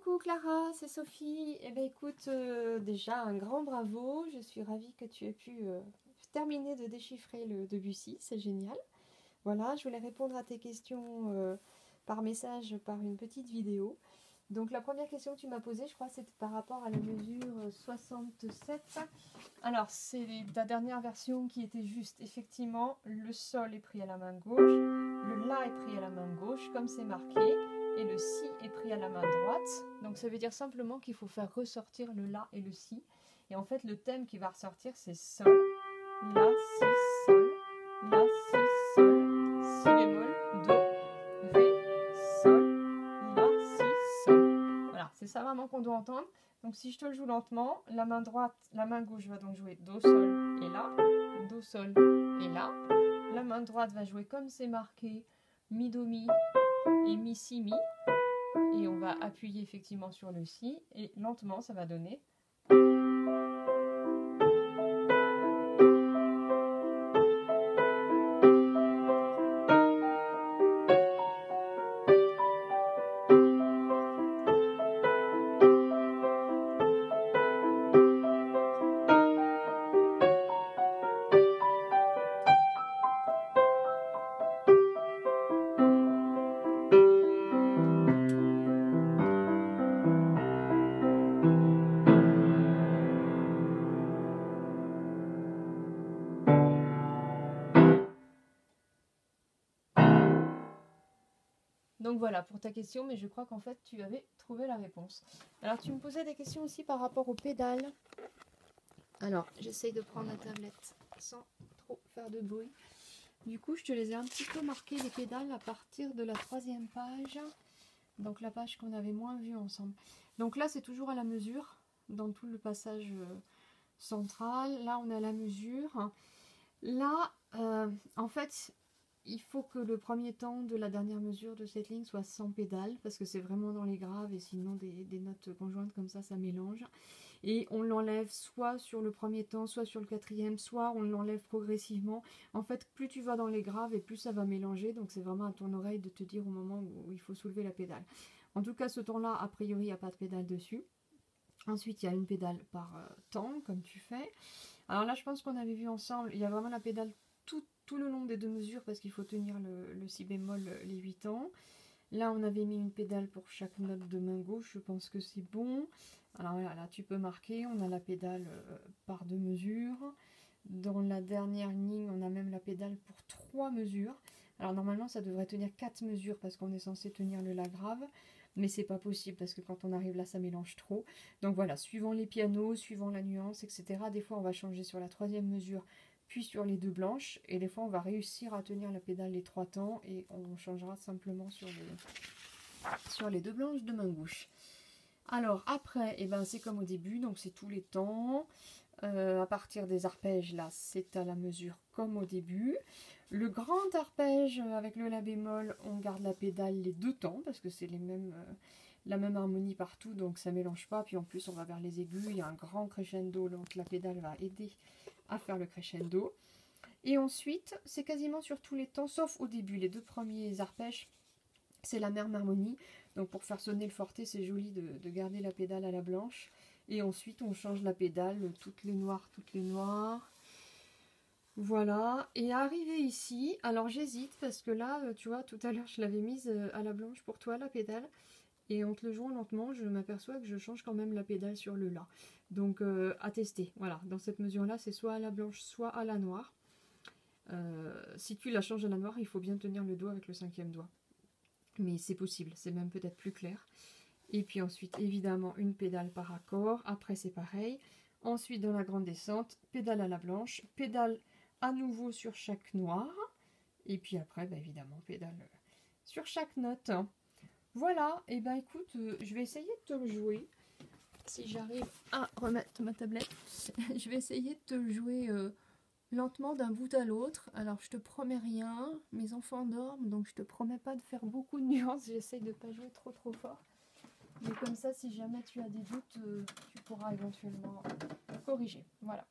Coucou Clara, c'est Sophie. Eh bien écoute, déjà un grand bravo. Je suis ravie que tu aies pu terminer de déchiffrer le Debussy, c'est génial. Voilà, je voulais répondre à tes questions par message, par une petite vidéo. Donc la première question que tu m'as posée, je crois, c'était par rapport à la mesure 67. Alors c'est la dernière version qui était juste. Effectivement, le sol est pris à la main gauche, le la est pris à la main gauche, comme c'est marqué. Et le si est pris à la main droite. Donc ça veut dire simplement qu'il faut faire ressortir le la et le si. Et en fait, le thème qui va ressortir, c'est sol, la, si, sol, la, si, sol, si bémol, do, ré, sol, la, si, sol. Voilà, c'est ça vraiment qu'on doit entendre. Donc si je te le joue lentement, la main droite, la main gauche va donc jouer do, sol et la, do, sol et la. La main droite va jouer comme c'est marqué, mi, do, mi, et mi, si, mi, et on va appuyer effectivement sur le si, et lentement ça va donner. Donc voilà pour ta question, mais je crois qu'en fait tu avais trouvé la réponse. Alors tu me posais des questions aussi par rapport aux pédales. Alors j'essaye de prendre la tablette sans trop faire de bruit. Du coup je te les ai un petit peu marquées les pédales à partir de la 3e page. Donc la page qu'on avait moins vue ensemble. Donc là c'est toujours à la mesure dans tout le passage central. Là on est à la mesure. Là en fait il faut que le premier temps de la dernière mesure de cette ligne soit sans pédale, parce que c'est vraiment dans les graves, et sinon des notes conjointes comme ça mélange. Et on l'enlève soit sur le premier temps, soit sur le 4e, soit on l'enlève progressivement. En fait, plus tu vas dans les graves, et plus ça va mélanger, donc c'est vraiment à ton oreille de te dire au moment où il faut soulever la pédale. En tout cas, ce temps-là, a priori, il n'y a pas de pédale dessus. Ensuite, il y a une pédale par temps, comme tu fais. Alors là, je pense qu'on avait vu ensemble, il y a vraiment la pédale tout le long des 2 mesures, parce qu'il faut tenir le si bémol les 8 temps. Là, on avait mis une pédale pour chaque note de main gauche, je pense que c'est bon. Alors voilà, là, tu peux marquer, on a la pédale par 2 mesures. Dans la dernière ligne, on a même la pédale pour 3 mesures. Alors normalement, ça devrait tenir 4 mesures, parce qu'on est censé tenir le la grave. Mais c'est pas possible, parce que quand on arrive là, ça mélange trop. Donc voilà, suivant les pianos, suivant la nuance, etc. Des fois, on va changer sur la 3e mesure, puis sur les 2 blanches, et des fois on va réussir à tenir la pédale les 3 temps, et on changera simplement sur les 2 blanches de main gauche. Alors après, eh ben, c'est comme au début, donc c'est tous les temps. À partir des arpèges, là, c'est à la mesure comme au début. Le grand arpège avec le la bémol, on garde la pédale les 2 temps, parce que c'est la même harmonie partout, donc ça mélange pas. Puis en plus, on va vers les aigus, il y a un grand crescendo, donc la pédale va aider à faire le crescendo. Et ensuite, c'est quasiment sur tous les temps, sauf au début. Les 2 premiers arpèges, c'est la même harmonie. Donc pour faire sonner le forté, c'est joli de garder la pédale à la blanche. Et ensuite, on change la pédale, toutes les noires, toutes les noires. Voilà. Et arrivé ici, alors j'hésite, parce que là, tu vois, tout à l'heure, je l'avais mise à la blanche pour toi, la pédale. Et en te le jouant lentement, je m'aperçois que je change quand même la pédale sur le la. Donc à tester. Voilà, dans cette mesure-là, c'est soit à la blanche, soit à la noire. Si tu la changes à la noire, il faut bien tenir le doigt avec le 5e doigt. Mais c'est possible, c'est même peut-être plus clair. Et puis ensuite, évidemment, une pédale par accord. Après, c'est pareil. Ensuite, dans la grande descente, pédale à la blanche, pédale à nouveau sur chaque noire. Et puis après, bah, évidemment, pédale sur chaque note. Voilà, et ben écoute, je vais essayer de te le jouer. Si j'arrive à remettre ma tablette, je vais essayer de te le jouer lentement d'un bout à l'autre. Alors je te promets rien, mes enfants dorment, donc je te promets pas de faire beaucoup de nuances. J'essaye de pas jouer trop fort. Mais comme ça, si jamais tu as des doutes, tu pourras éventuellement corriger. Voilà.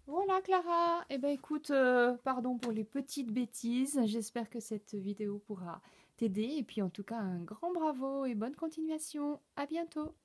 Voilà Clara, eh ben écoute, pardon pour les petites bêtises, j'espère que cette vidéo pourra t'aider et puis en tout cas un grand bravo et bonne continuation, à bientôt.